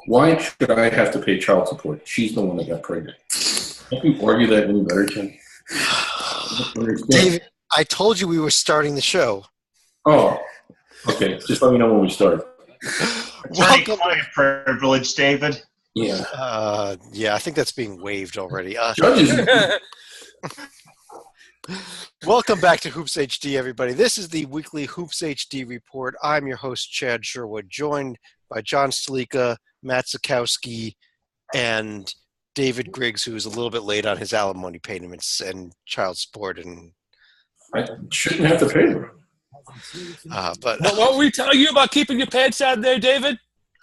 Why should I have to pay child support? She's the one that got pregnant. Can't you argue that any better, Tim? David, I told you we were starting the show. Oh, okay. Just let me know when we start. Attorney-client privilege, David. Yeah. Yeah, I think that's being waived already. Judges. Welcome back to Hoops HD, everybody. This is the weekly Hoops HD report. I'm your host, Chad Sherwood, joined by John Stalika, Matt Zukowski, and David Griggs, who is a little bit late on his alimony payments and child support. And I shouldn't have to pay them. But what were we telling you about keeping your pants down there, David?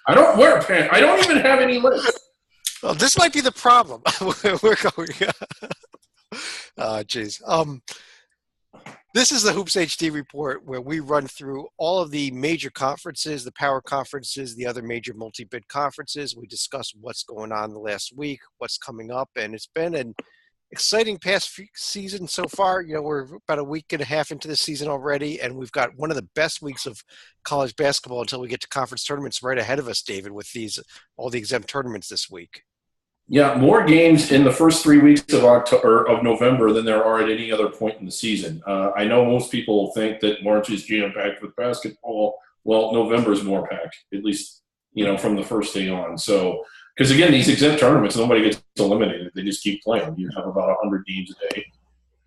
I don't wear pants. I don't even have any legs. well, this might be the problem. We're going. Geez. This is the Hoops HD report where we run through all of the major conferences, the power conferences, the other major multi-bid conferences. We discuss what's going on the last week, what's coming up, and it's been an exciting past season so far. You know, we're about a week and a half into the season already, and we've got one of the best weeks of college basketball until we get to conference tournaments right ahead of us, David, with all the exempt tournaments this week. Yeah, more games in the first 3 weeks of November than there are at any other point in the season. I know most people think that March is jam-packed with basketball. Well, November is more packed, at least, from the first day on. So, because again, these exempt tournaments, nobody gets eliminated. They just keep playing. You have about 100 games a day.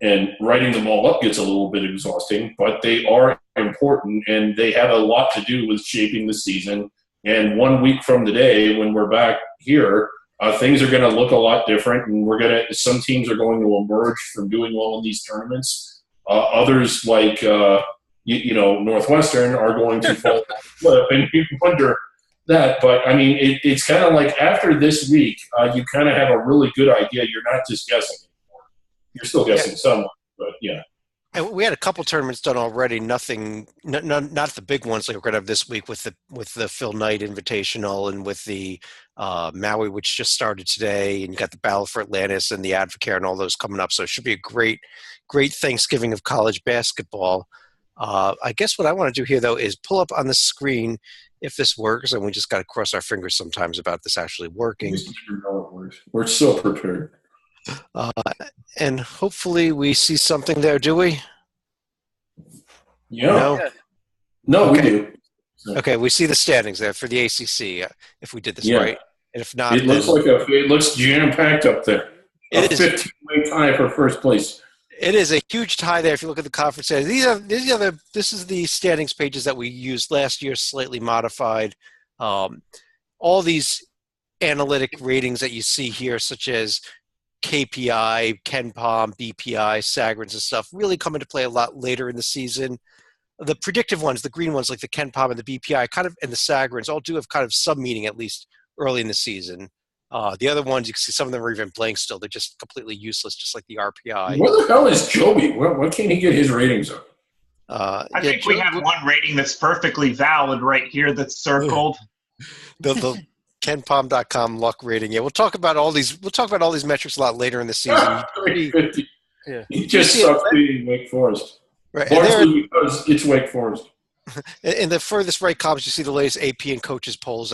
And writing them all up gets a little bit exhausting, but they are important, and they have a lot to do with shaping the season. And 1 week from today, when we're back here, things are going to look a lot different, and some teams are going to emerge from doing well in these tournaments. Others, like Northwestern, are going to fall flip, and you wonder that. But I mean, it's kind of like after this week, you kind of have a really good idea. You're not just guessing anymore. You're still guessing somewhat, but yeah. And we had a couple tournaments done already. Nothing, not the big ones like we're going to have this week with the Phil Knight Invitational and with the Maui, which just started today, and you got the Battle for Atlantis and the Advocare and all those coming up. So it should be a great Thanksgiving of college basketball. I guess what I want to do here, though, is pull up on the screen if this works, and we just got to cross our fingers sometimes about this actually working. We're so prepared. And hopefully we see something there, do we? Yeah. No, okay. We do. Okay, we see the standings there for the ACC, if we did this right. And if not, it looks jam-packed up there. It is 15-way tie for first place. It is a huge tie there if you look at the conference. This is the standings pages that we used last year, slightly modified. All these analytic ratings that you see here, such as KPI, KenPom, BPI, Sagrins and stuff, really come into play a lot later in the season. The predictive ones, the green ones like the KenPom and the BPI and the Sagrins all do have kind of some meaning, at least early in the season. The other ones, you can see some of them are even blank still. They're just completely useless, just like the RPI. Where the hell is Joby? Why can't he get his ratings up? I think we have one rating that's perfectly valid right here that's circled. The KenPom.com luck rating. Yeah, we'll talk about all these metrics a lot later in the season. He just sucks beating Wake Forest. Right. Largely because it's Wake Forest. In the furthest right columns, you see the latest AP and coaches polls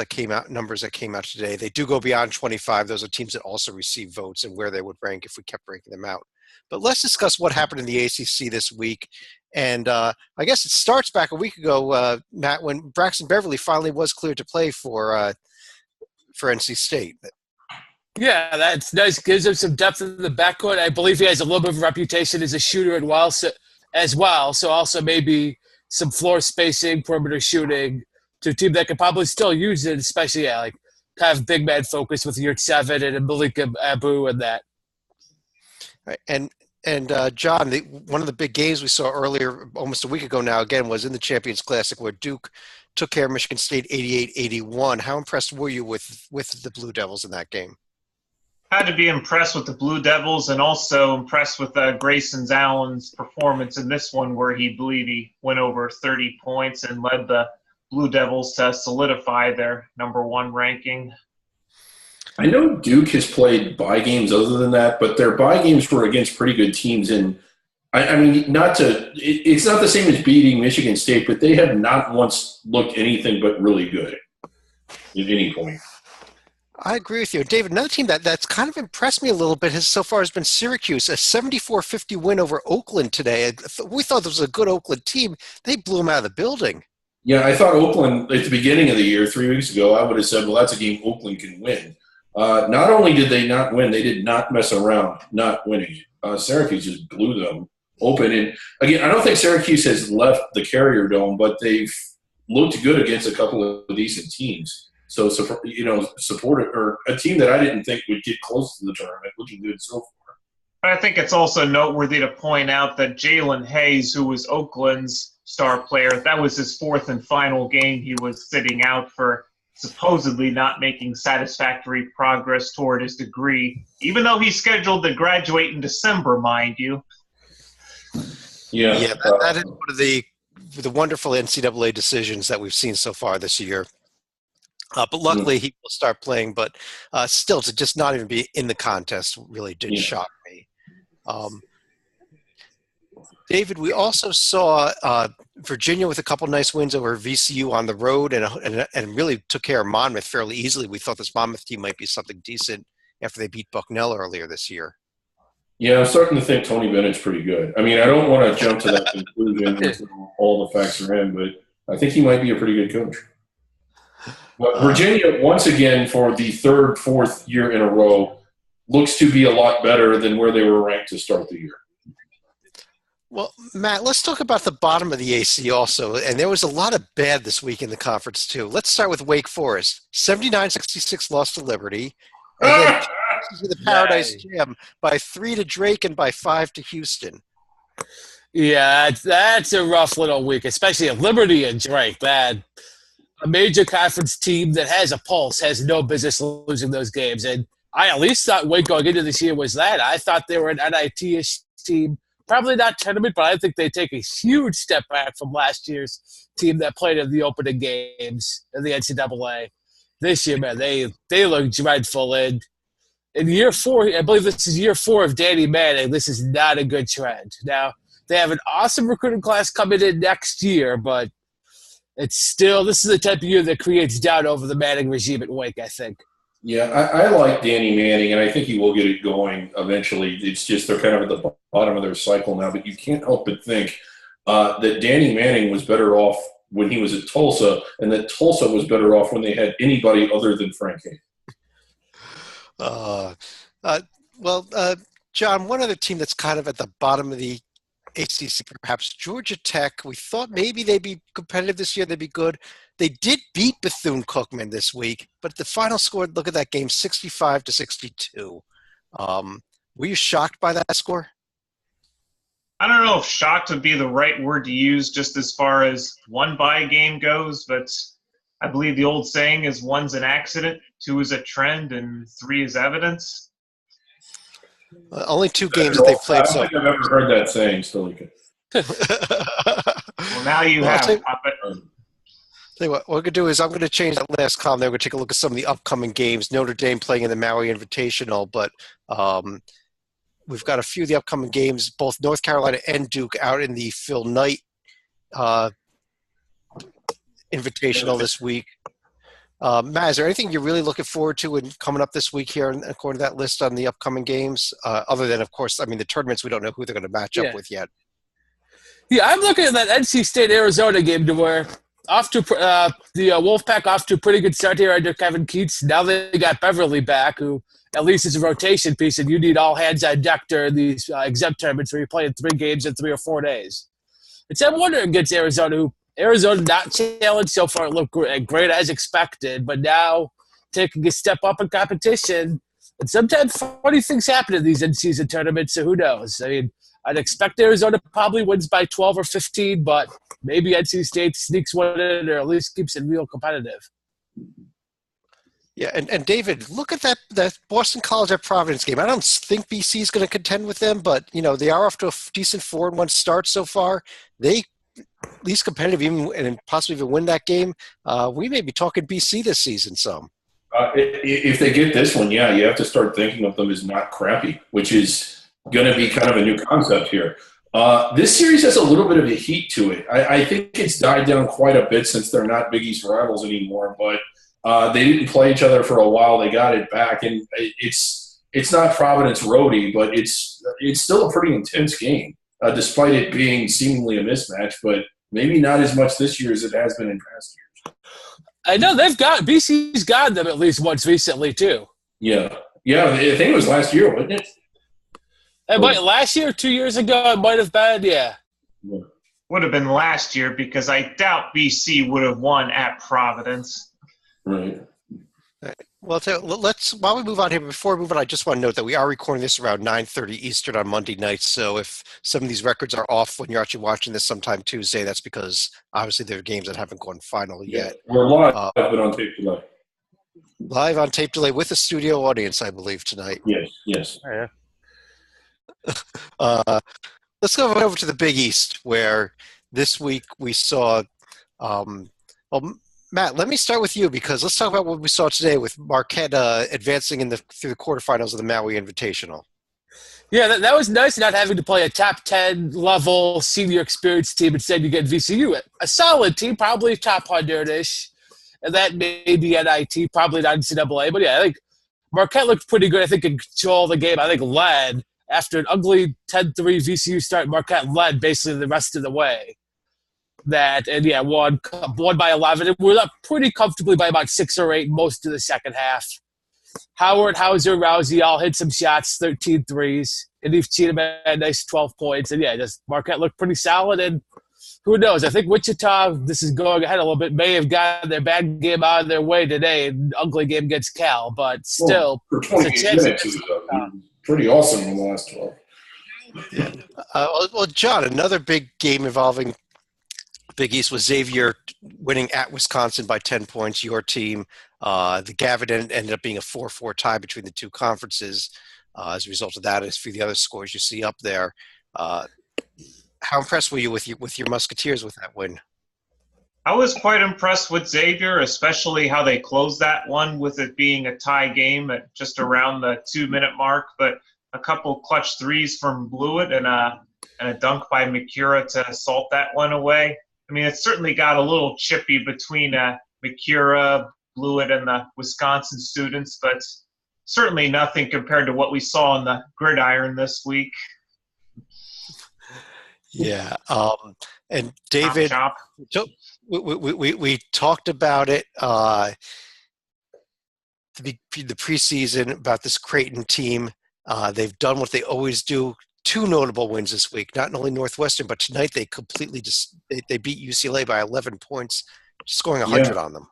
numbers that came out today. They do go beyond 25. Those are teams that also receive votes and where they would rank if we kept ranking them out. But let's discuss what happened in the ACC this week. And I guess it starts back a week ago, Matt, when Braxton Beverly finally was cleared to play for NC State. Yeah, that's nice. Gives him some depth in the backcourt. I believe he has a little bit of a reputation as a shooter as well. So also maybe some floor spacing, perimeter shooting to a team that could probably still use it, especially like kind of big man focus with Yurt 7 and Malik Abu and that. Right. And John, one of the big games we saw earlier, almost a week ago now, again, was in the Champions Classic where Duke took care of Michigan State 88-81. How impressed were you with the Blue Devils in that game? Had to be impressed with the Blue Devils and also impressed with Grayson Allen's performance in this one where he went over 30 points and led the Blue Devils to solidify their number one ranking. I know Duke has played bye games other than that, but their bye games were against pretty good teams. And I mean, it's not the same as beating Michigan State, but they have not once looked anything but really good at any point. I agree with you. David, another team that's kind of impressed me a little bit so far has been Syracuse, a 74-50 win over Oakland today. We thought this was a good Oakland team. They blew them out of the building. Yeah, I thought Oakland, at the beginning of the year, 3 weeks ago, I would have said, well, that's a game Oakland can win. Not only did they not win, they did not mess around not winning. Syracuse just blew them open. And, again, I don't think Syracuse has left the Carrier Dome, but they've looked good against a couple of decent teams. So, supported or a team that I didn't think would get close to the tournament, looking good so far. I think it's also noteworthy to point out that Jalen Hayes, who was Oakland's star player, that was his fourth and final game he was sitting out for supposedly not making satisfactory progress toward his degree, even though he's scheduled to graduate in December, mind you. Yeah, that is one of the wonderful NCAA decisions that we've seen so far this year. But luckily, he will start playing. But still, to just not even be in the contest really did shock me. David, we also saw Virginia with a couple nice wins over VCU on the road and really took care of Monmouth fairly easily. We thought this Monmouth team might be something decent after they beat Bucknell earlier this year. Yeah, I'm starting to think Tony Bennett's pretty good. I mean, I don't want to jump to that conclusion until all the facts are in, but I think he might be a pretty good coach. But Virginia, once again, for the third, fourth year in a row, looks to be a lot better than where they were ranked to start the year. Well, Matt, let's talk about the bottom of the AC also. And there was a lot of bad this week in the conference, too. Let's start with Wake Forest. 79-66 loss to Liberty. And then the Paradise Jam by 3 to Drake and by 5 to Houston. Yeah, that's a rough little week, especially at Liberty and Drake. That a major conference team that has a pulse has no business losing those games. And I at least thought Wake going into this year was that. I thought they were an NIT-ish team. Probably not tournament, but I think they take a huge step back from last year's team that played in the opening games in the NCAA. This year, man, they look dreadful. And in year 4, I believe this is year 4 of Danny Manning, this is not a good trend. Now, they have an awesome recruiting class coming in next year, but it's still – this is the type of year that creates doubt over the Manning regime at Wake, I think. Yeah, I like Danny Manning, and I think he will get it going eventually. It's just they're kind of at the bottom of their cycle now, but you can't help but think that Danny Manning was better off when he was at Tulsa, and that Tulsa was better off when they had anybody other than Frank Hagan. John, one other team that's kind of at the bottom of the ACC, perhaps Georgia Tech. We thought maybe they'd be competitive this year. They'd be good. They did beat Bethune-Cookman this week, but the final score, look at that game, 65-62. Were you shocked by that score? I don't know if shocked would be the right word to use just as far as one bye game goes, but I believe the old saying is 1's an accident, 2 is a trend, and 3 is evidence. Only 2 games that they've played. I don't think I've ever heard that saying, Stalika. Well, now you have, Puppet. Tell you what we're going to do is I'm going to change that last column there. We're going to take a look at some of the upcoming games. Notre Dame playing in the Maui Invitational, but we've got a few of the upcoming games, both North Carolina and Duke out in the Phil Knight Invitational this week. Matt, is there anything you're really looking forward to in coming up this week here, according to that list on the upcoming games? Other than, of course, I mean, the tournaments, we don't know who they're going to match up with yet. Yeah, I'm looking at that NC State-Arizona game to where the Wolfpack off to a pretty good start here under Kevin Keats. Now they got Beverly back, who at least is a rotation piece, and you need all hands on deck during these exempt tournaments where you're playing 3 games in 3 or 4 days. It's I'm wondering against Arizona, who Arizona not challenged so far, looked great as expected, but now taking a step up in competition. And sometimes funny things happen in these in-season tournaments, so who knows? I mean, I'd expect Arizona probably wins by 12 or 15, but maybe NC State sneaks one in or at least keeps it real competitive. Yeah, and David, look at that Boston College at Providence game. I don't think BC is going to contend with them, but, you know, they are off to a decent 4-1 start so far. They at least competitive even and possibly even win that game. We may be talking BC this season some. If they get this one, yeah, you have to start thinking of them as not crappy, which is going to be kind of a new concept here. This series has a little bit of a heat to it. I think it's died down quite a bit since they're not Big East rivals anymore, but They didn't play each other for a while. They got it back, and it's not Providence roadie, but it's still a pretty intense game, despite it being seemingly a mismatch. But maybe not as much this year as it has been in past years. I know BC's gotten them at least once recently too. Yeah. I think it was last year, wasn't it? It might last year, 2 years ago, it might have been. Yeah. Would have been last year because I doubt BC would have won at Providence. Right. Well, let's while we move on here, before we move on, I just want to note that we are recording this around 9:30 Eastern on Monday nights. So if some of these records are off when you're actually watching this sometime Tuesday, that's because obviously there are games that haven't gone final yet. We're live, but on tape delay. Live on tape delay with a studio audience, I believe, tonight. Yes. Yeah. Let's go over to the Big East, where this week we saw Matt, let me start with you because let's talk about what we saw today with Marquette advancing through the quarterfinals of the Maui Invitational. Yeah, that was nice not having to play a top 10 level senior experience team. Instead, you get VCU, a solid team, probably top 100-ish. And that may be NIT, probably not NCAA. But yeah, I think Marquette looked pretty good. I think in control of the game. I think led after an ugly 10-3 VCU start. Marquette led basically the rest of the way. Won by 11. And we're up pretty comfortably by about 6 or 8 most of the second half. Howard, Hauser, Rousey all hit some shots, 13 threes. And Eve Cheatham had a nice 12 points. And just Marquette looked pretty solid. And who knows? I think Wichita, this is going ahead a little bit, may have gotten their bad game out of their way today. An ugly game against Cal. But still, for 28 minutes, it was pretty awesome in the last 12. Yeah. Well, John, another big game involving Big East was Xavier winning at Wisconsin by 10 points, your team. The Gavin ended up being a 4-4 tie between the two conferences as a result of that. As for the other scores you see up there, how impressed were you with your Musketeers with that win? I was quite impressed with Xavier, especially how they closed that one with it being a tie game at just around the 2-minute mark. But a couple clutch threes from Blewett and a dunk by Mikura to salt that one away. I mean, it certainly got a little chippy between Mikura, Blewett, and the Wisconsin students, but certainly nothing compared to what we saw in the gridiron this week. Yeah. And David, we talked about it the preseason about this Creighton team. They've done what they always do. 2 notable wins this week, not only Northwestern, but tonight they completely they beat UCLA by 11 points, scoring 100 on them.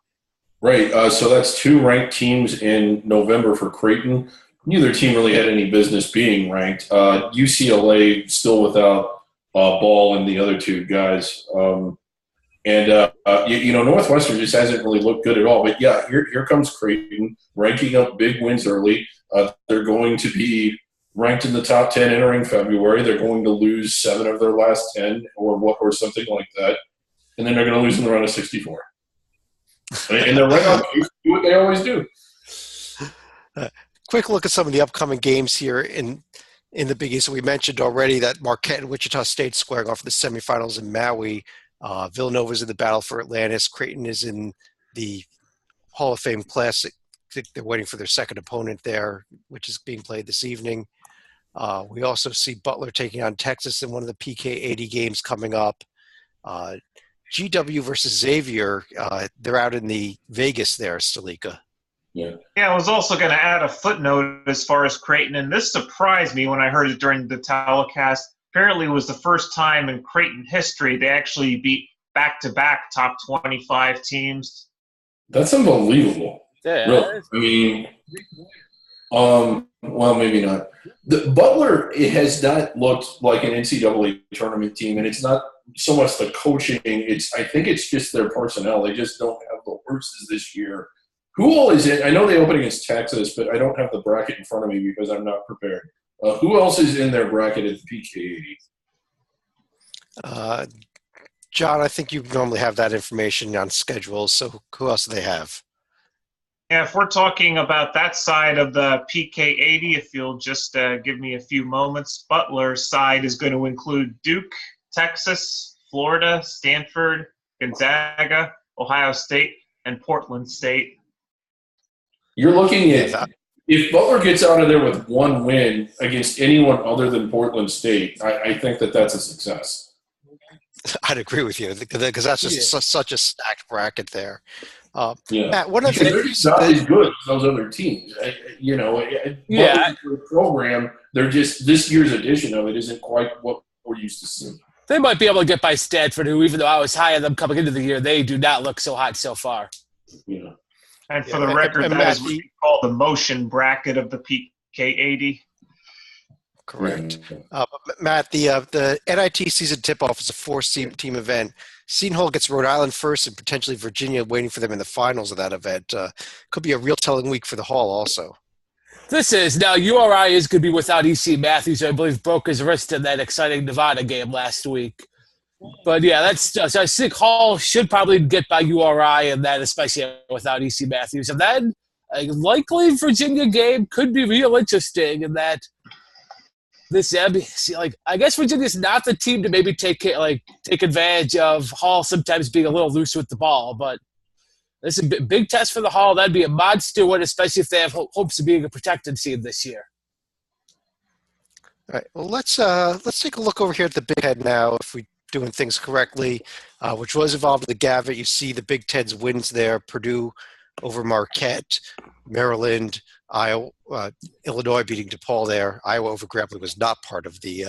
Right. So that's 2 ranked teams in November for Creighton. Neither team really had any business being ranked. UCLA still without Ball and the other 2 guys. Northwestern just hasn't really looked good at all. But, yeah, here comes Creighton, ranking up big wins early. They're going to be ranked in the top 10 entering February. They're going to lose 7 of their last 10 or something like that. And then they're going to lose in the round of 64. And they're right on pace to do what they always do. Quick look at some of the upcoming games here in the Big East. So we mentioned already that Marquette and Wichita State squaring off the semifinals in Maui. Villanova's in the battle for Atlantis. Creighton is in the Hall of Fame Classic. I think they're waiting for their second opponent there, which is being played this evening. We also see Butler taking on Texas in one of the PK80 games coming up. GW versus Xavier, they're out in the Vegas there, Stalika. Yeah, I was also going to add a footnote as far as Creighton, and this surprised me when I heard it during the telecast. Apparently it was the first time in Creighton history they actually beat back-to-back top 25 teams. That's unbelievable. Yeah. Really. I mean, well, maybe not. The Butler, it has not looked like an NCAA tournament team, and it's not so much the coaching. I think it's just their personnel. They just don't have the horses this year. Who all is in? I know they open against Texas, but I don't have the bracket in front of me because I'm not prepared. Who else is in their bracket at the PK80? John, I think you normally have that information on schedules. So who else do they have? Yeah, if we're talking about that side of the PK80, if you'll just give me a few moments, Butler's side is going to include Duke, Texas, Florida, Stanford, Gonzaga, Ohio State, and Portland State. You're looking at Yeah, if Butler gets out of there with one win against anyone other than Portland State, I think that's a success. I'd agree with you because that's just such a stacked bracket there. Yeah, Matt, one of the they're just not as good as those other teams. Yeah. Butler's program, they're just this year's edition of it isn't quite what we're used to seeing. They might be able to get by Stanford, who, even though I was high on them coming into the year, they do not look so hot so far. Yeah. And for the record, that is what we call the motion bracket of the PK80. Correct. Matt, the NIT season tip-off is a 4-team event. Seton Hall gets Rhode Island first and potentially Virginia waiting for them in the finals of that event. Could be a real telling week for the Hall also. This is. Now, URI is going to be without E.C. Matthews, who I believe broke his wrist in that exciting Nevada game last week. But, yeah, so I think Hall should probably get by URI and that, especially without E.C. Matthews. And then a likely Virginia game could be real interesting in that I guess Virginia's not the team to maybe take advantage of Hall sometimes being a little loose with the ball. But this is a big test for the Hall. That'd be a monster win, especially if they have hopes of being a protected seed this year. All right. Well, let's take a look over here at the Big Ten now. If we're doing things correctly, which was involved in the Gavitt, you see the Big Ten's wins there: Purdue over Marquette, Maryland, Iowa, Illinois beating DePaul there. Iowa over Grambling was not part of the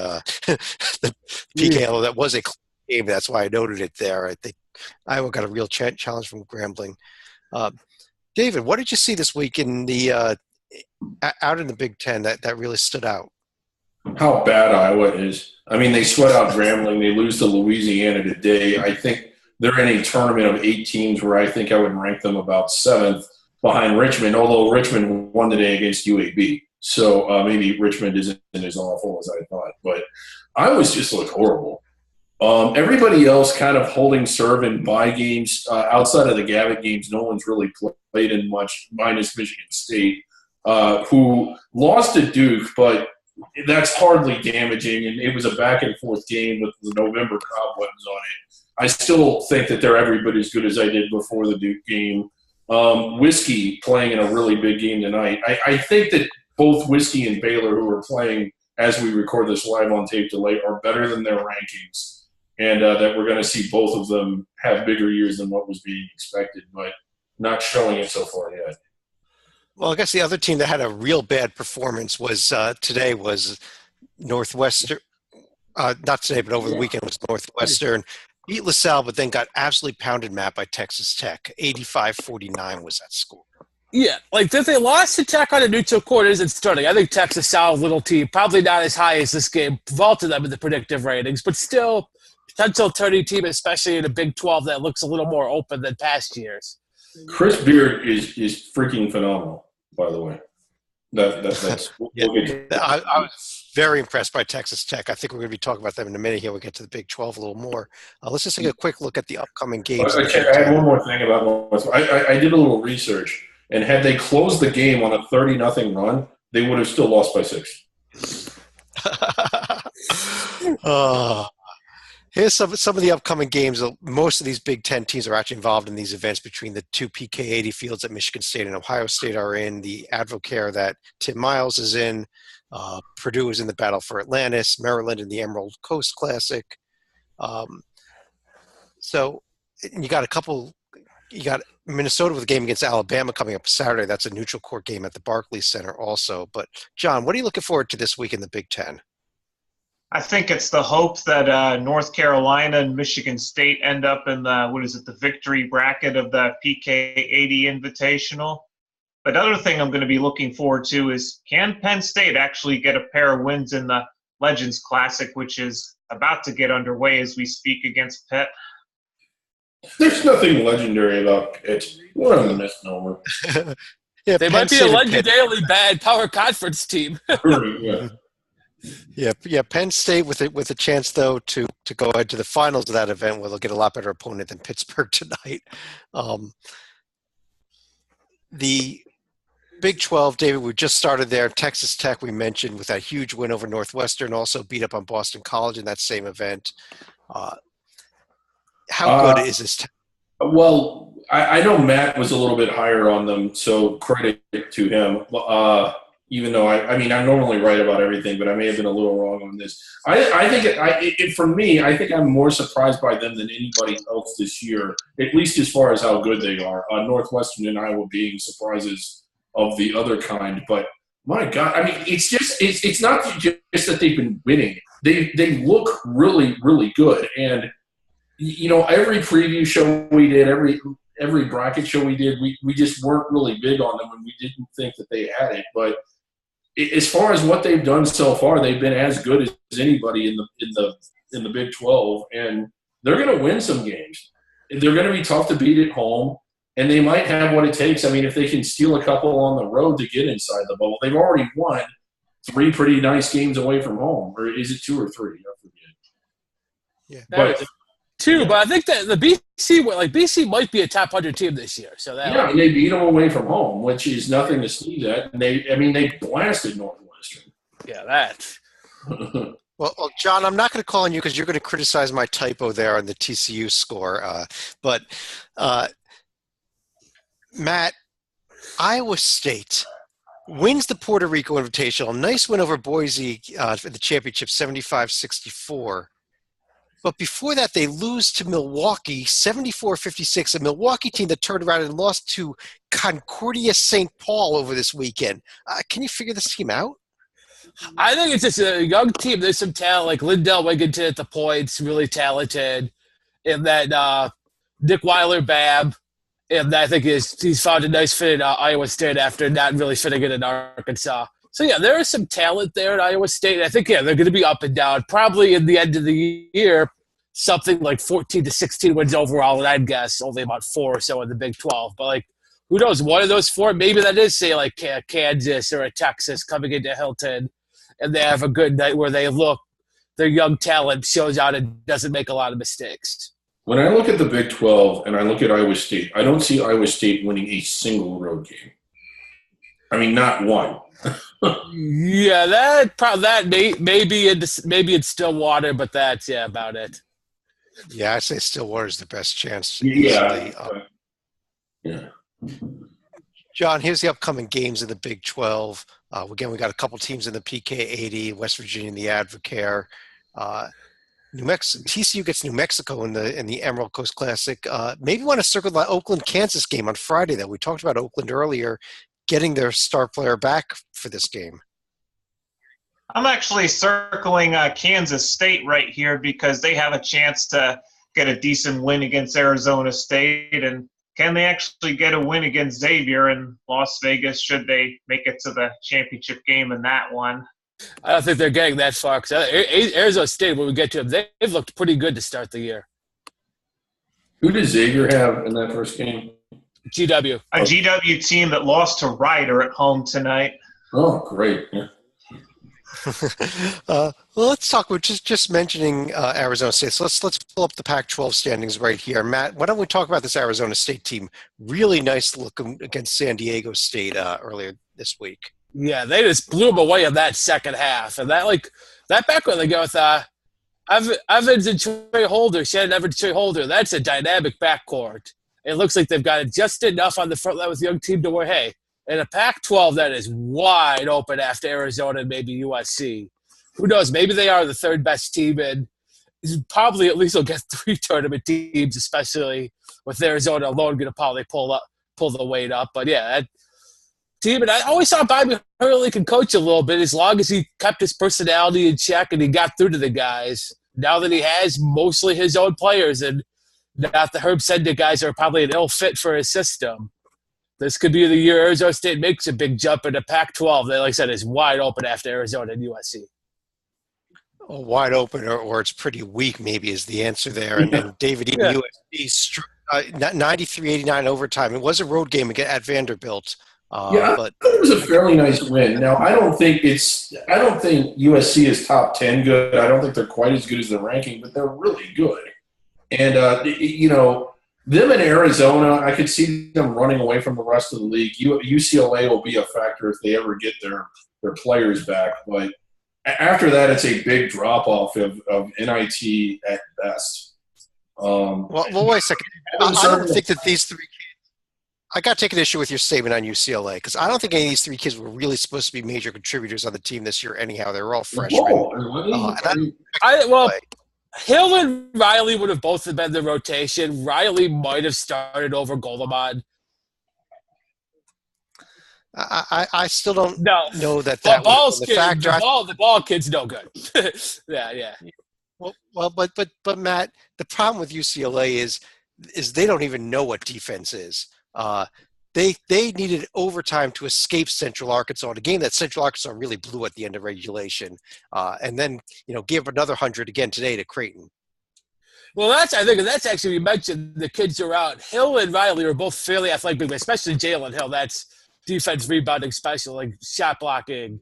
the PK, although that was a close game. That's why I noted it there. I think Iowa got a real challenge from Grambling. David, what did you see this week in the out in the Big Ten that really stood out? How bad Iowa is. I mean, they sweat out Grambling. They lose to Louisiana today. I think they're in a tournament of 8 teams where I think I would rank them about 7th behind Richmond, although Richmond won today against UAB. So maybe Richmond isn't as awful as I thought. But Iowa's just looked horrible. Everybody else kind of holding serve in bye games. Outside of the Gavitt games, no one's really played in much, minus Michigan State, who lost to Duke, but that's hardly damaging. And it was a back-and-forth game with the November cobwebs on it. I still think that they're every bit as good as I did before the Duke game. Whiskey playing in a really big game tonight. I think that both Whiskey and Baylor, who are playing as we record this live on tape delay, are better than their rankings, and that we're going to see both of them have bigger years than what was being expected, but not showing it so far yet. Well, I guess the other team that had a real bad performance was today was Northwestern. Not today, but over the weekend was Northwestern. Beat LaSalle, but then got absolutely pounded, Matt, by Texas Tech. 85-49 was that score. Yeah, like if they lost to Tech on a neutral court isn't starting. I think Tech's a solid little team. Probably not as high as this game vaulted them in the predictive ratings, but still potential turning team, especially in a Big 12 that looks a little more open than past years. Chris Beard is freaking phenomenal, by the way. That's yeah. I was very impressed by Texas Tech. I think we're going to be talking about them in a minute here. We'll get to the Big 12 a little more. Let's just take a quick look at the upcoming games. I had one more thing about Northwestern. I did a little research, and had they closed the game on a 30-0 run, they would have still lost by 6. Here's some of the upcoming games. Most of these Big Ten teams are actually involved in these events between the 2 PK80 fields that Michigan State and Ohio State are in, the Advocare that Tim Miles is in, Purdue is in the battle for Atlantis, Maryland in the Emerald Coast Classic. So you got Minnesota with a game against Alabama coming up Saturday. That's a neutral court game at the Barclays Center also. But, John, what are you looking forward to this week in the Big Ten? I think it's the hope that North Carolina and Michigan State end up in the victory bracket of the PK80 Invitational. But other thing I'm going to be looking forward to is, can Penn State actually get a pair of wins in the Legends Classic, which is about to get underway as we speak against Pitt? There's nothing legendary about Pitt. What a misnomer. Yeah, they might be a legendarily bad power conference team. Yeah. Penn State with a chance though to go ahead to the finals of that event, where they'll get a lot better opponent than Pittsburgh tonight. The Big 12, David, we just started there. Texas Tech, we mentioned, with that huge win over Northwestern, also beat up on Boston College in that same event. How good is this? Well, I know Matt was a little bit higher on them, so credit to him. Even though I'm normally right about everything, but I may have been a little wrong on this. I think for me, I think I'm more surprised by them than anybody else this year, at least as far as how good they are. Northwestern and Iowa being surprises of the other kind, but my God, it's not just that they've been winning. They look really, really good, and every preview show we did, every bracket show we did, we just weren't really big on them, and we didn't think that they had it. But as far as what they've done so far, they've been as good as anybody in the Big 12, and they're going to win some games. They're going to be tough to beat at home, and they might have what it takes. If they can steal a couple on the road to get inside the bubble, they've already won 3 pretty nice games away from home, or is it 2 or 3? I forget. Yeah, but. 2, but I think that the BC might be a top 100 team this year. So and they beat them away from home, which is nothing to sneeze at. And they blasted Northwestern. Yeah, that. Well, John, I'm not going to call on you because you're going to criticize my typo there on the TCU score. But Matt, Iowa State wins the Puerto Rico Invitational. Nice win over Boise for the championship, 75-64. But before that, they lose to Milwaukee, 74-56, a Milwaukee team that turned around and lost to Concordia St. Paul over this weekend. Can you figure this team out? I think it's just a young team. There's some talent, like Lindell Wigginton at the points, really talented. And then Nick Weiler-Babb, and I think he's found a nice fit in Iowa State after not really fitting in Arkansas. So, yeah, there is some talent there at Iowa State. I think, they're going to be up and down. Probably in the end of the year, something like 14-16 wins overall, and I'd guess only about 4 or so in the Big 12. But, who knows? One of those 4, maybe that is, say, like Kansas or a Texas coming into Hilton, and they have a good night where their young talent shows out and doesn't make a lot of mistakes. When I look at the Big 12 and I look at Iowa State, I don't see Iowa State winning a single road game. Not one. Yeah, that maybe in Stillwater, but that's about it. Yeah, I say Stillwater is the best chance. Yeah. John, here's the upcoming games in the Big 12. Again, we got a couple teams in the PK80, West Virginia in the Advocare. TCU gets New Mexico in the Emerald Coast Classic. Maybe want to circle the Oakland-Kansas game on Friday, though. We talked about Oakland earlier, getting their star player back for this game. I'm actually circling Kansas State right here because they have a chance to get a decent win against Arizona State. And can they actually get a win against Xavier in Las Vegas should they make it to the championship game in that one? I don't think they're getting that far because Arizona State, when we get to them, they've looked pretty good to start the year. Who did Xavier have in that first game? GW. A GW team that lost to Ryder at home tonight. Oh, great. Yeah. Well, let's talk. We're just mentioning Arizona State. So let's pull up the Pac-12 standings right here. Matt, why don't we talk about this Arizona State team? Really nice look against San Diego State earlier this week. Yeah, they just blew them away in that second half. And that back when they go with Evans and Trey Holder, Shannon Evans, Trey Holder, that's a dynamic backcourt. It looks like they've got it just enough on the front line with the young team to where, hey, in a Pac-12 that is wide open after Arizona and maybe USC. Who knows? Maybe they are the third best team, and probably at least will get 3 tournament teams, especially with Arizona alone going to probably pull the weight up. But yeah, that team, and I always thought Bobby Hurley could coach a little bit as long as he kept his personality in check and he got through to the guys. Now that he has mostly his own players and not the Herb Sendek guys are probably an ill fit for his system. This could be the year Arizona State makes a big jump into Pac-12 that, like I said, is wide open after Arizona and USC. Wide open or it's pretty weak maybe is the answer there. And David, even USC 93-89 overtime. It was a road game at Vanderbilt. But it was a fairly nice win. Now, I don't think USC is top 10 good. I don't think they're quite as good as the ranking, but they're really good. And, them in Arizona, I could see them running away from the rest of the league. UCLA will be a factor if they ever get their players back. But after that, it's a big drop-off of NIT at best. Well, wait a second. I don't think that these three kids. I got to take an issue with your statement on UCLA because I don't think any of these three kids were really supposed to be major contributors on the team this year. Anyhow, they were all freshmen. Well, Hill and Riley would have both been in the rotation. Riley might have started over Golemon. I still don't know that was the factor. The ball kid's no good. yeah. Well, but Matt, the problem with UCLA is they don't even know what defense is. They needed overtime to escape Central Arkansas, a game that Central Arkansas really blew at the end of regulation, and then gave another 100 again today to Creighton. Well, that's actually, you mentioned the kids are out. Hill and Riley are both fairly athletic, especially Jalen Hill. That's defense rebounding special, like shot blocking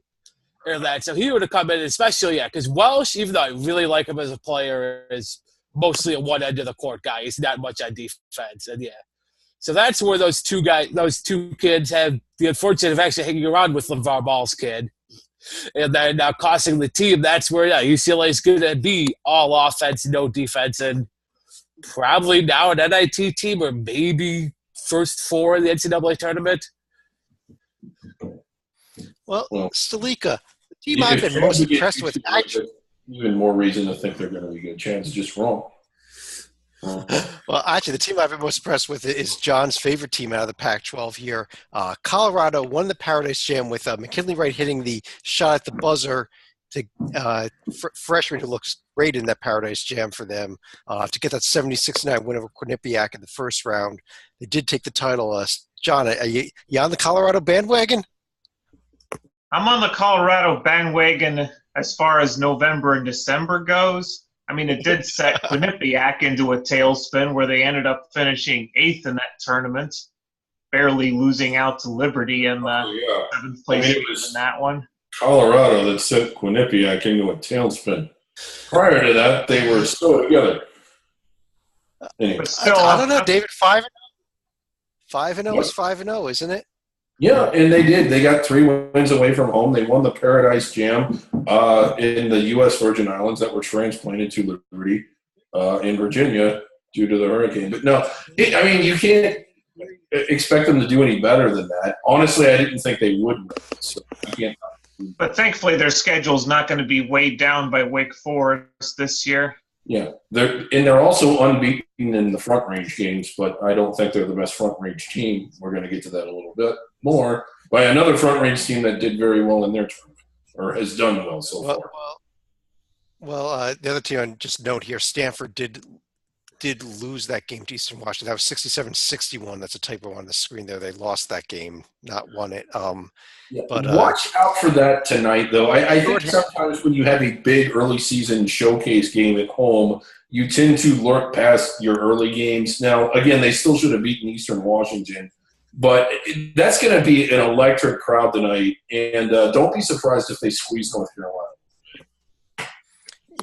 or that. So he would have come in, especially, because Welsh, even though I really like him as a player, is mostly a one end of the court guy. He's not much on defense. And so that's where those two kids have the unfortunate of actually hanging around with LeVar Ball's kid. And then now costing the team, that's where UCLA is going to be all offense, no defense, and probably now an NIT team or maybe first four in the NCAA tournament. Well, Stalika, the team I've been most impressed with. Even more reason to think they're going to be good. Chance is just wrong. Well, actually, the team I've been most impressed with is John's favorite team out of the Pac-12 here. Colorado won the Paradise Jam with McKinley Wright hitting the shot at the buzzer to freshman who looks great in that Paradise Jam for them to get that 76-9 win over Quinnipiac in the first round. They did take the title. John, are you on the Colorado bandwagon? I'm on the Colorado bandwagon as far as November and December goes. I mean, it did set Quinnipiac into a tailspin where they ended up finishing 8th in that tournament, barely losing out to Liberty in the 7th place in that one. Colorado that sent Quinnipiac into a tailspin. Prior to that, they were still together. Anyway. But still, I don't know, David. 5-0. 5-0 is 5-0, isn't it? Yeah, and they did. They got 3 wins away from home. They won the Paradise Jam in the U.S. Virgin Islands that were transplanted to Liberty in Virginia due to the hurricane. But no, you can't expect them to do any better than that. Honestly, I didn't think they would. So I can't. But thankfully, their schedule is not going to be weighed down by Wake Forest this year. Yeah, they're also unbeaten in the Front Range games, but I don't think they're the best Front Range team. We're going to get to that a little bit more by another Front Range team that did very well in their tournament, or has done well so far. Well, the other team I just note here, Stanford did lose that game to Eastern Washington. That was 67-61. That's a typo on the screen there. They lost that game, not won it. But watch out for that tonight, though. I think sometimes when you have a big early season showcase game at home, you tend to lurk past your early games. Now, again, they still should have beaten Eastern Washington, but that's going to be an electric crowd tonight. And don't be surprised if they squeeze North Carolina.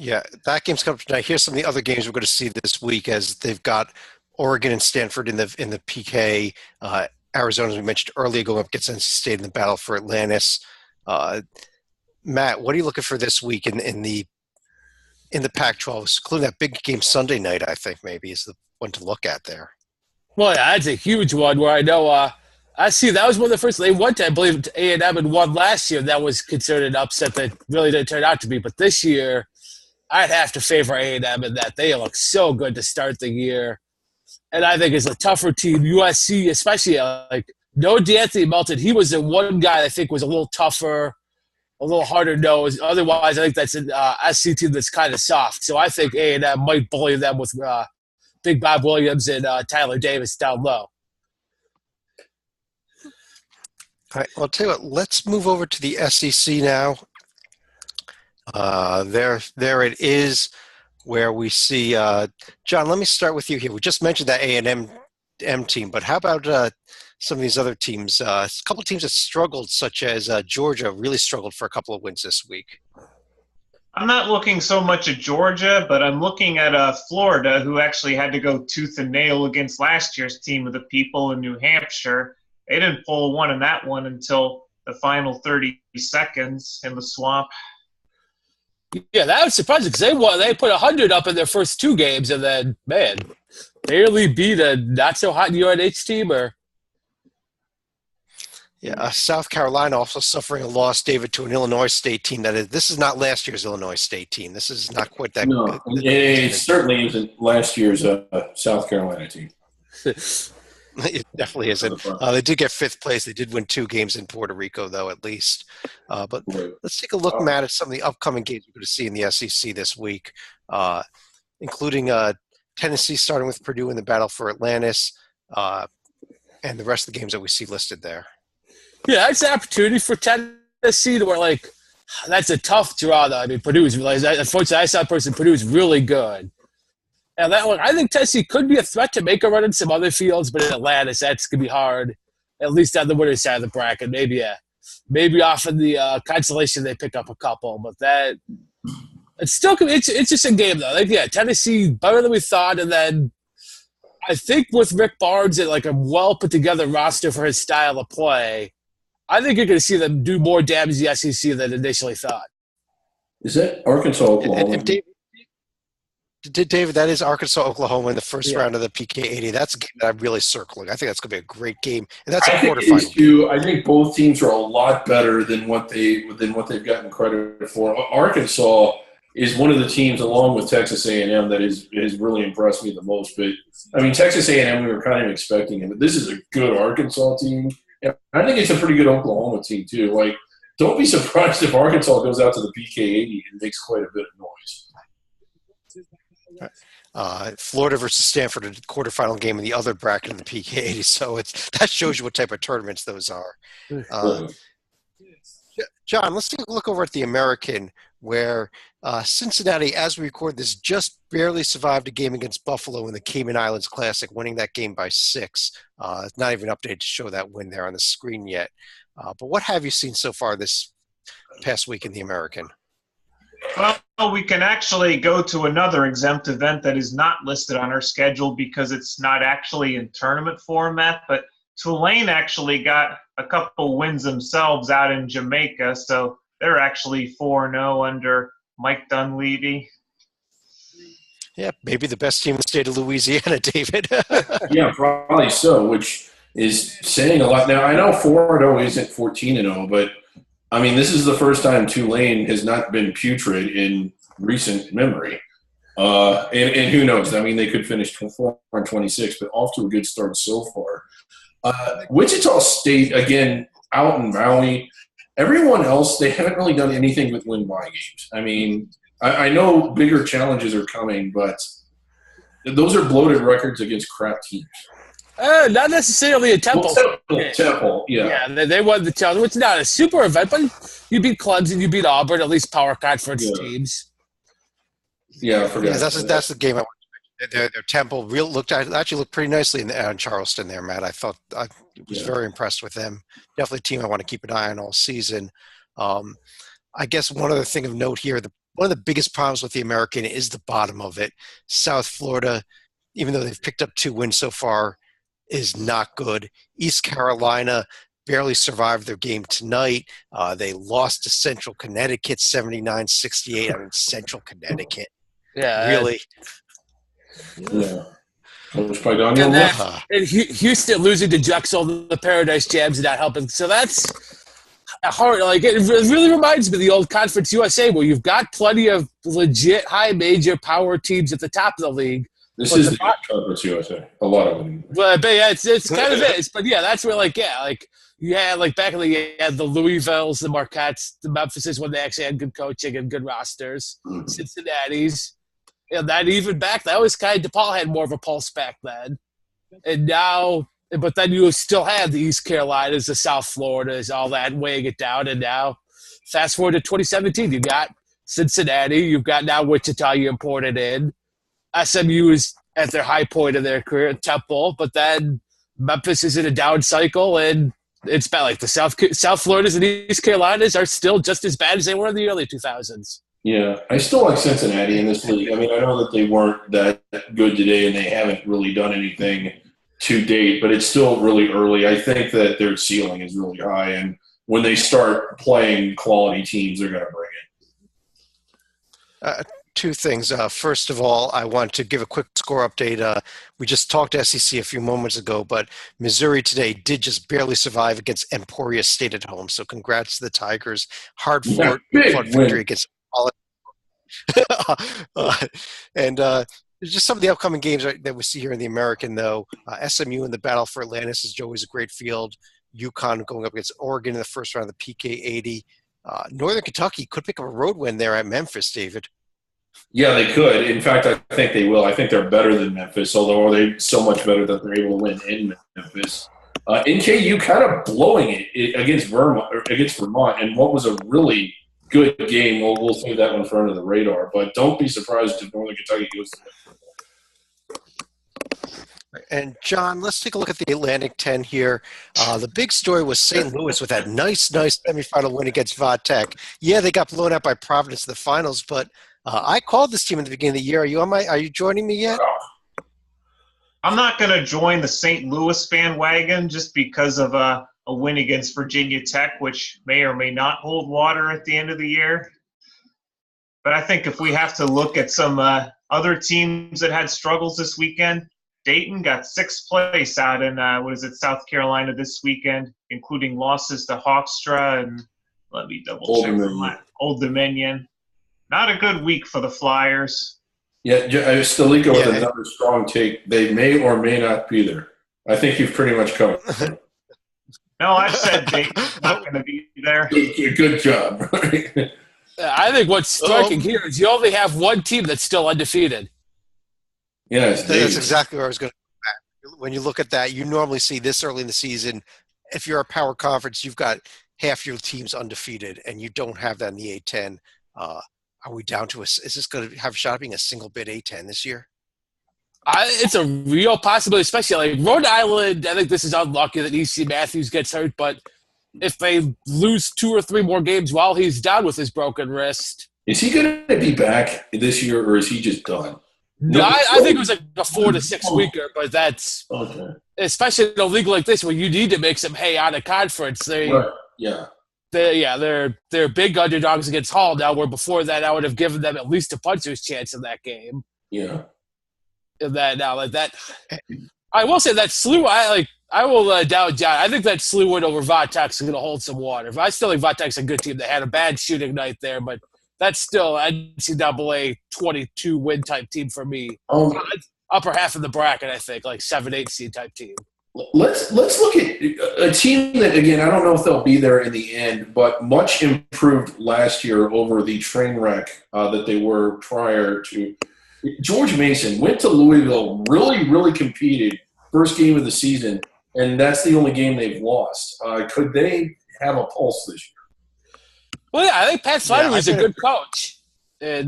Yeah, that game's coming up tonight. Here's some of the other games we're going to see this week as they've got Oregon and Stanford in the PK. Arizona, as we mentioned earlier, going up against NC State in the battle for Atlantis. Matt, what are you looking for this week in the Pac-12, including that big game Sunday night? I think maybe is the one to look at there. Well, yeah, that's a huge one where I know I see that was one of the first they went to, I believe, A&M and won last year. That was considered an upset that really didn't turn out to be. But this year, I'd have to favor A&M in that they look so good to start the year. And I think it's a tougher team. USC, especially, no D'Anthony Melton. He was the one guy I think was a little tougher, a little harder nosed. Otherwise, I think that's an SC team that's kind of soft. So I think A&M might bully them with Big Bob Williams and Tyler Davis down low. All right, well, I'll tell you what, let's move over to the SEC now. There it is, where we see John. Let me start with you here. We just mentioned that A&M team, but how about some of these other teams? A couple of teams that struggled, such as Georgia, really struggled for a couple of wins this week. I'm not looking so much at Georgia, but I'm looking at Florida, who actually had to go tooth and nail against last year's team of the people in New Hampshire. They didn't pull one in that one until the final 30 seconds in the swamp. Yeah, that was surprising because they put 100 up in their first 2 games, and then man, barely beat a not so hot UNH team. Or Yeah, South Carolina also suffering a loss, David, to an Illinois State team. This is not last year's Illinois State team. This is not quite that No, good. it certainly isn't last year's South Carolina team. It definitely isn't. They did get 5th place. They did win 2 games in Puerto Rico, though, at least. But let's take a look, Matt, at some of the upcoming games we're going to see in the SEC this week, including Tennessee starting with Purdue in the battle for Atlantis, and the rest of the games that we see listed there. yeah, that's an opportunity for Tennessee to where that's a tough draw. Though I mean, Purdue is really. Unfortunately, I saw Purdue is really good. And that one, I think Tennessee could be a threat to make a run in some other fields, but in Atlantis, that's going to be hard, at least on the winner's side of the bracket. Maybe off of the consolation they pick up a couple, but it's still it's just a game, though. Tennessee better than we thought, and then I think with Rick Barnes and a well-put-together roster for his style of play, I think you're going to see them do more damage to the SEC than initially thought. Is that Arkansas, Oklahoma? And David, that is Arkansas, Oklahoma in the first round of the PK80. That's a game that I'm really circling. I think that's going to be a great game, and that's a quarterfinal. I think both teams are a lot better than what they've gotten credit for. Arkansas is one of the teams, along with Texas A&M, that has really impressed me the most. But I mean, Texas A&M, we were kind of expecting it, but this is a good Arkansas team. And I think it's a pretty good Oklahoma team too. Don't be surprised if Arkansas goes out to the PK80 and makes quite a bit of noise. Florida versus Stanford, a quarterfinal game in the other bracket in the PK80. So that shows you what type of tournaments those are. John, let's take a look over at the American, where Cincinnati, as we record this, just barely survived a game against Buffalo in the Cayman Islands Classic, winning that game by 6. It's not even updated to show that win there on the screen yet. But what have you seen so far this past week in the American? Well, we can actually go to another exempt event that is not listed on our schedule because it's not actually in tournament format, but Tulane actually got a couple wins themselves out in Jamaica, so they're actually 4-0 under Mike Dunleavy. Yeah, maybe the best team in the state of Louisiana, David. Yeah, probably so, which is saying a lot. Now, I know 4-0 isn't 14-0, but I mean, this is the first time Tulane has not been putrid in recent memory. And who knows? I mean, they could finish 4-26, but off to a good start so far. Wichita State, again, out in Maui. Everyone else, they haven't really done anything with win-by games. I mean, I know bigger challenges are coming, but those are bloated records against crap teams. Not necessarily a Temple. Temple, yeah. Yeah, they won the challenge, which is not a super event, but you beat Clemson, you beat Auburn, at least power conference teams. Yeah, I forgot. Yeah, that's the game I want to mention. Their Temple actually looked pretty nicely in Charleston there, Matt. I thought I was very impressed with them. Definitely a team I want to keep an eye on all season. I guess one other thing of note here, one of the biggest problems with the American is the bottom of it. South Florida, even though they've picked up 2 wins so far, is not good. East Carolina barely survived their game tonight. They lost to Central Connecticut 79-68. I mean, Central Connecticut. Yeah. Really? Yeah. And Houston losing to Drexel, the Paradise Jams, not helping. So that's hard. It really reminds me of the old Conference USA, where you've got plenty of legit high major power teams at the top of the league. This is the Conference USA. A lot of them. But yeah, it's kind of is. But yeah, that's where you had back in the the Louisvilles, the Marquettes, the Memphises, when they actually had good coaching and good rosters. Mm-hmm. Cincinnati's, that even back, that was kind of DePaul had more of a pulse back then. And now, but then you still had the East Carolinas, the South Floridas, all that weighing it down. And now, fast forward to 2017, you got Cincinnati, you've got now Wichita you imported in. SMU is at their high point of their career at Temple, but then Memphis is in a down cycle, and it's bad. The South Floridas and East Carolinas are still just as bad as they were in the early 2000s. Yeah, I still like Cincinnati in this league. I mean, I know that they weren't that good today, and they haven't really done anything to date, but it's still really early. I think that their ceiling is really high, and when they start playing quality teams, they're going to bring it. Two things. First of all, I want to give a quick score update. We just talked SEC a few moments ago, but Missouri today did just barely survive against Emporia State at home. So congrats to the Tigers. Hard fought victory against and just some of the upcoming games that we see here in the American, though. SMU in the battle for Atlantis is always a great field. UConn going up against Oregon in the first round of the PK80. Northern Kentucky could pick up a road win there at Memphis, David. Yeah, they could. In fact, I think they will. I think they're better than Memphis, although they're so much better that they're able to win in Memphis. NKU kind of blowing it against Vermont, and what was a really good game. We'll save that one for under the radar, but don't be surprised if Northern Kentucky goes to And, John, let's take a look at the Atlantic 10 here. The big story was St. Louis with that nice semifinal win against Va-Tech. Yeah, they got blown out by Providence in the finals, but I called this team at the beginning of the year. Are you joining me yet? I'm not going to join the St. Louis bandwagon just because of a win against Virginia Tech, which may or may not hold water at the end of the year. But I think if we have to look at some other teams that had struggles this weekend, Dayton got sixth place out in, South Carolina this weekend, including losses to Hofstra and, let me double check, Old Dominion. Not a good week for the Flyers. Yeah, Stalico with another strong take. They may or may not be there. I think you've pretty much covered. No, I said Dayton's not going to be there. Good job. I think what's striking here is you only have one team that's still undefeated. Yes, that's exactly where I was going to go. When you look at that, you normally see this early in the season, if you're a power conference, you've got half your teams undefeated, and you don't have that in the A-10. Are we down to is this going to have a shot at being a single bid A-10 this year? It's a real possibility, especially like Rhode Island. I think this is unlucky that E.C. Matthews gets hurt, but if they lose 2 or 3 more games while he's down with his broken wrist. Is he going to be back this year, or is he just done? No, I think it was like a 4 to 6 weeker, but that's okay. Especially in a league like this where you need to make some hay out of conference. They're big underdogs against Hall now. Where before that, I would have given them at least a puncher's chance in that game. Yeah. And that now like that, I will say that SLU. I will doubt John. I think that SLU win over Va-Tech is going to hold some water. I still think Va-Tech's a good team. They had a bad shooting night there, but. That's still NCAA 22 win type team for me. Upper half of the bracket, I think, like 7-8 seed type team. Let's look at a team that, again, I don't know if they'll be there in the end, but much improved last year over the train wreck that they were prior to. George Mason went to Louisville, really competed first game of the season, and that's the only game they've lost. Could they have a pulse this year? Well, yeah, I think Pat Slattery is a good coach. And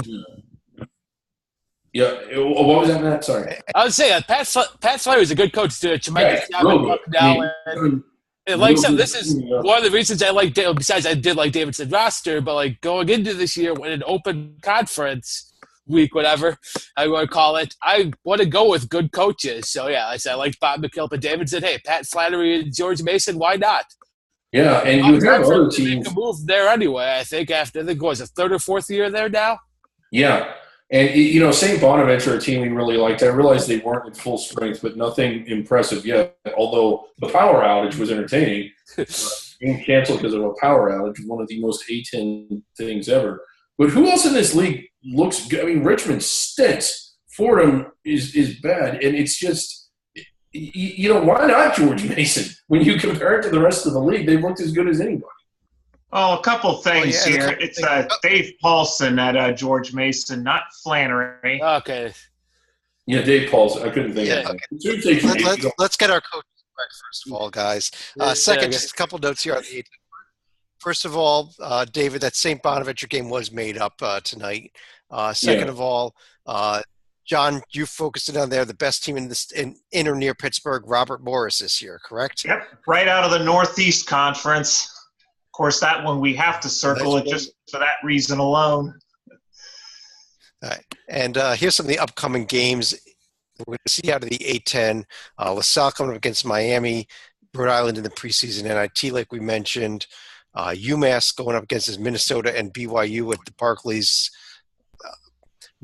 what was that, Matt? Sorry. I would say Pat Slattery is a good coach to make now. And like I said, this is one of the reasons I like – besides I did like Davidson's roster, but like going into this year when an open conference week, whatever I want to call it, I want to go with good coaches. So, yeah, I said I liked Bob McKillop, and Davidson. Hey, Pat Slattery and George Mason, why not? Yeah, and you have other teams. Make a move there anyway, I think, after the was a 3rd or 4th year there now? Yeah. And, St. Bonaventure, a team we really liked. I realized they weren't at full strength, but nothing impressive yet, although the power outage was entertaining. Being canceled because of a power outage, one of the most A-10 things ever. But who else in this league looks good? I mean, Richmond stinks. Fordham is bad, and it's just – why not George Mason? When you compare it to the rest of the league, they've looked as good as anybody. Well, a couple things here. It's Dave Paulson at George Mason, not Flannery. Okay. Yeah, Dave Paulson. I couldn't think of it. Let's get our coaches correct, first of all, guys. Second, just a couple notes here on the 18th. First of all, David, that St. Bonaventure game was made up tonight. Second of all, John, you focused it on there, the best team in or near Pittsburgh, Robert Morris this year, correct? Yep, right out of the Northeast Conference. Of course, that one we have to circle it just for that reason alone. All right. And here's some of the upcoming games we're going to see out of the A-10. LaSalle coming up against Miami, Rhode Island in the preseason NIT, like we mentioned. UMass going up against Minnesota and BYU at the Barclays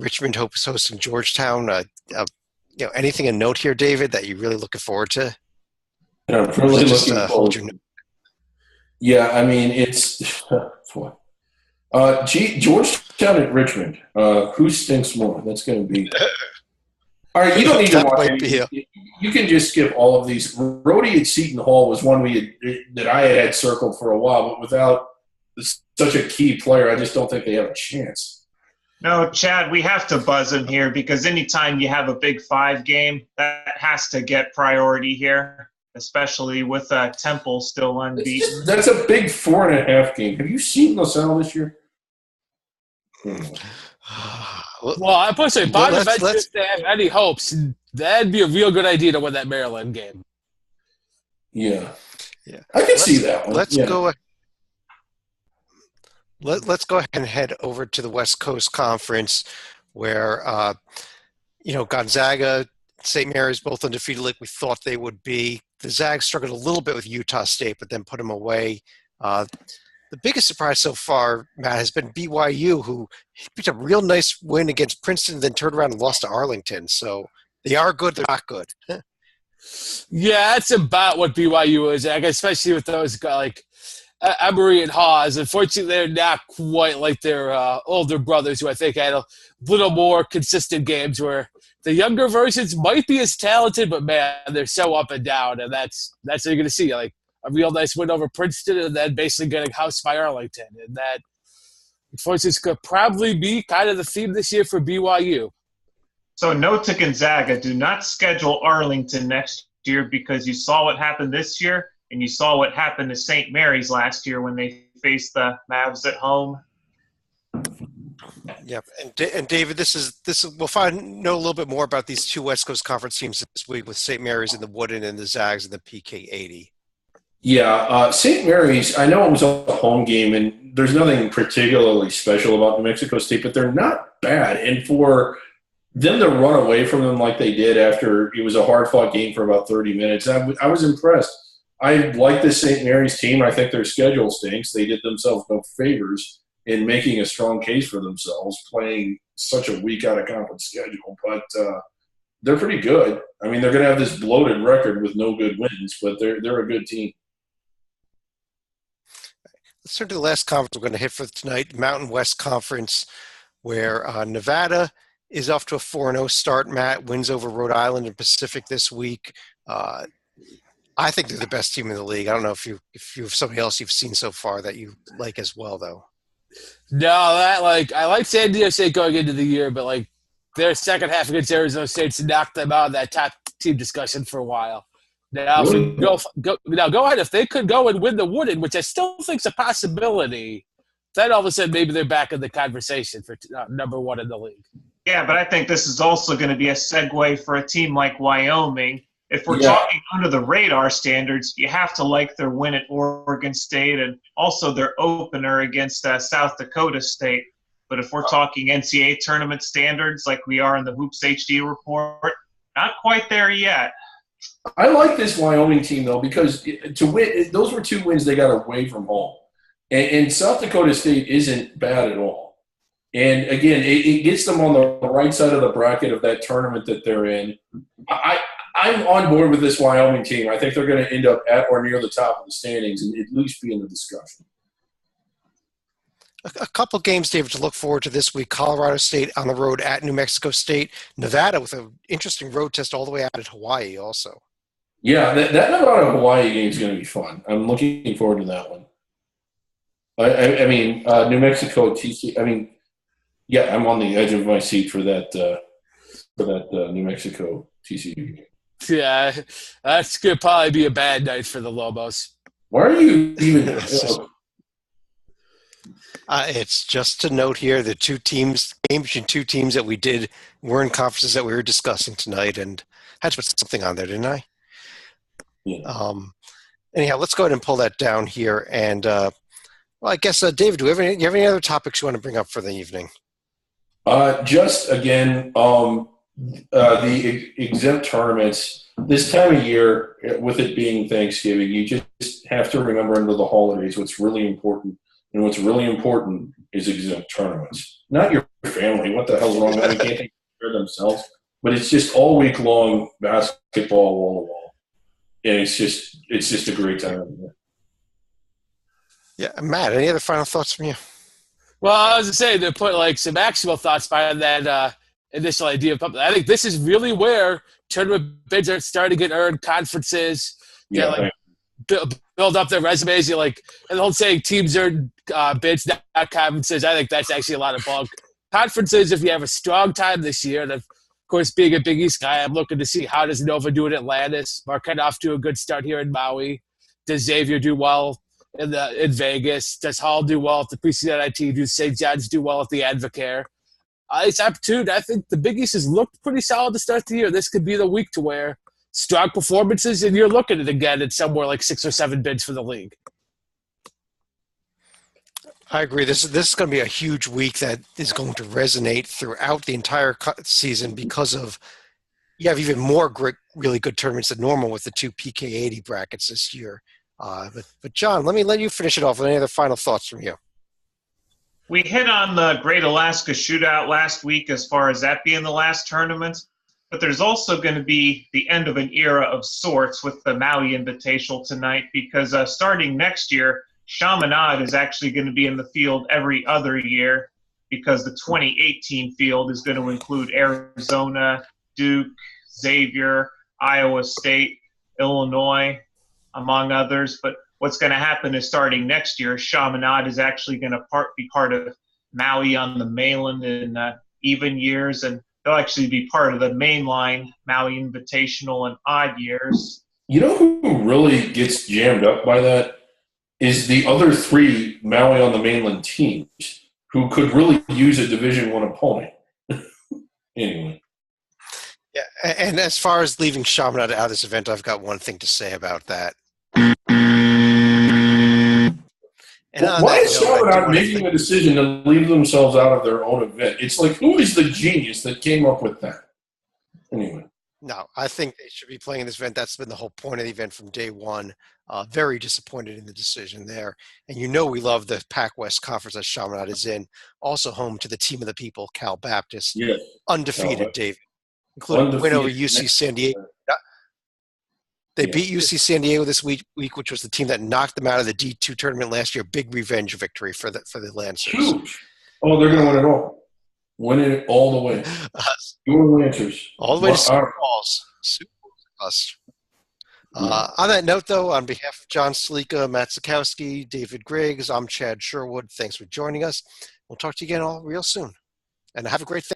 Richmond hosting Georgetown. Anything a note here, David, that you're really looking forward to? I'm really Just, looking hold forward. your Yeah, I mean, it's what? Georgetown at Richmond. Who stinks more? That's going to be. All right, you don't need to That watch might be it. You can just skip all of these. Rhodey at Seton Hall was one that I had circled for a while, but without such a key player, I just don't think they have a chance. No, Chad, we have to buzz him here because anytime you have a Big Five game, that has to get priority here, especially with Temple still unbeaten. That's a big 4.5 game. Have you seen LaSalle this year? Well, I put say Bonaventure, let's- if they have any hopes, that'd be a real good idea to win that Maryland game. Yeah. Yeah. I can see that one. Let's Yeah. go. Let's go ahead and head over to the West Coast Conference, where Gonzaga, St. Mary's both undefeated like we thought they would be. The Zags struggled a little bit with Utah State, but then put them away. The biggest surprise so far, Matt, has been BYU, who picked a real nice win against Princeton, then turned around and lost to Arlington. So they are good, they're not good. Yeah, that's about what BYU is, especially with those guys like Emery and Hawes. Unfortunately, they're not quite like their older brothers, who I think had a little more consistent games, where the younger versions might be as talented, but man, they're so up and down, and that's what you're going to see. Like a real nice win over Princeton, and then basically getting housed by Arlington, and that unfortunately could probably be kind of the theme this year for BYU. So note to Gonzaga, do not schedule Arlington next year because you saw what happened this year and you saw what happened to St. Mary's last year when they faced the Mavs at home. Yep. And David, this is we'll know a little bit more about these two West Coast Conference teams this week with St. Mary's and the Wooden and the Zags and the PK80. Yeah, St. Mary's, I know it was a home game, and there's nothing particularly special about New Mexico State, but they're not bad. And for them to run away from them like they did after it was a hard-fought game for about 30 minutes, I was impressed. I like this St. Mary's team. I think their schedule stinks. They did themselves no favors in making a strong case for themselves, playing such a weak out-of-conference schedule. But they're pretty good. I mean, they're going to have this bloated record with no good wins, but they're a good team. Let's turn to the last conference we're going to hit for tonight, Mountain West Conference, where Nevada is off to a 4-0 start. Matt wins over Rhode Island and Pacific this week. I think they're the best team in the league. I don't know if you have somebody else you've seen so far that you like as well, though. No, I like San Diego State going into the year, but their second half against Arizona State knocked them out of that top team discussion for a while. Now, if we go ahead. If they could go and win the Wooden, which I still think is a possibility, then all of a sudden maybe they're back in the conversation for number one in the league. Yeah, but I think this is also going to be a segue for a team like Wyoming. If we're talking under the radar standards, you have to like their win at Oregon State and also their opener against South Dakota State. But if we're talking NCAA tournament standards like we are in the Hoops HD report, not quite there yet. I like this Wyoming team, though, because to win, those were 2 wins they got away from home. And South Dakota State isn't bad at all. And, again, it gets them on the right side of the bracket of that tournament that they're in. I'm on board with this Wyoming team. I think they're going to end up at or near the top of the standings and at least be in the discussion. A couple games, David, to look forward to this week. Colorado State on the road at New Mexico State. Nevada with an interesting road test all the way out at Hawaii also. Yeah, that Nevada-Hawaii game is going to be fun. I'm looking forward to that one. I mean, New Mexico, TC. I mean, yeah, I'm on the edge of my seat for that New Mexico TCU game. Yeah, that's going to probably be a bad night for the Lobos. Why are you even – It's just to note here the two teams that we were in conferences that we were discussing tonight, and I had to put something on there, didn't I? Yeah. Anyhow, let's go ahead and pull that down here. And I guess, David, do you have any other topics you want to bring up for the evening? Just again, the exempt tournaments this time of year, with it being Thanksgiving, you just have to remember under the holidays what's really important. And what's really important is exempt tournaments. not your family. What the hell's wrong with them? They can't take care of themselves. But it's just all week long basketball wall to wall. And it's just a great time. Yeah, Matt, any other final thoughts from you? Well, I was going to say, to put like some actual thoughts behind that initial idea of I think this is really where tournament bids are starting to get earned, conferences, build up their resumes. You like, and the whole saying teams earn bids, not conferences. I think that's actually a lot of bunk. Conferences, if you have a strong time this year, and of course, being a Big East guy, I'm looking to see how does Nova do in Atlantis. Marquette off to a good start here in Maui. Does Xavier do well in Vegas? Does Hall do well at the preseason NIT? Do St. John's do well at the Advocare? It's opportunity. I think the Big East has looked pretty solid to start the year. This could be the week to where strong performances, and you're looking at it again at somewhere like 6 or 7 bids for the league. I agree. This is going to be a huge week that is going to resonate throughout the entire season because of you have even more really good tournaments than normal with the 2 PK80 brackets this year. But John, let me let you finish it off with any other final thoughts from you. We hit on the Great Alaska Shootout last week as far as that being the last tournament, but there's also going to be the end of an era of sorts with the Maui Invitational tonight because starting next year, Chaminade is actually going to be in the field every other year because the 2018 field is going to include Arizona, Duke, Xavier, Iowa State, Illinois, among others. But what's going to happen is starting next year, Chaminade is actually going to be part of Maui on the mainland in even years, and they'll actually be part of the mainline Maui Invitational in odd years. You know who really gets jammed up by that is the other 3 Maui on the mainland teams who could really use a Division I opponent. Anyway. Yeah, and as far as leaving Chaminade out of this event, I've got one thing to say about that. Why is Chaminade making a decision to leave themselves out of their own event? It's like, who is the genius that came up with that? Anyway. No, I think they should be playing this event. That's been the whole point of the event from day one. Very disappointed in the decision there. And you know we love the Pac West Conference that Chaminade is in. Also home to the team of the people, Cal Baptist. Yes. Undefeated, David. Including a win over UC San Diego. They beat UC San Diego this week, which was the team that knocked them out of the D2 tournament last year. Big revenge victory for the Lancers. Huge. Oh, they're going to win it all. Win it all the way. Your Lancers. All the way to Super Balls. Super Balls. On that note, though, on behalf of John Salika, Matt Sikowski, David Griggs, I'm Chad Sherwood. Thanks for joining us. We'll talk to you again all real soon. And have a great day.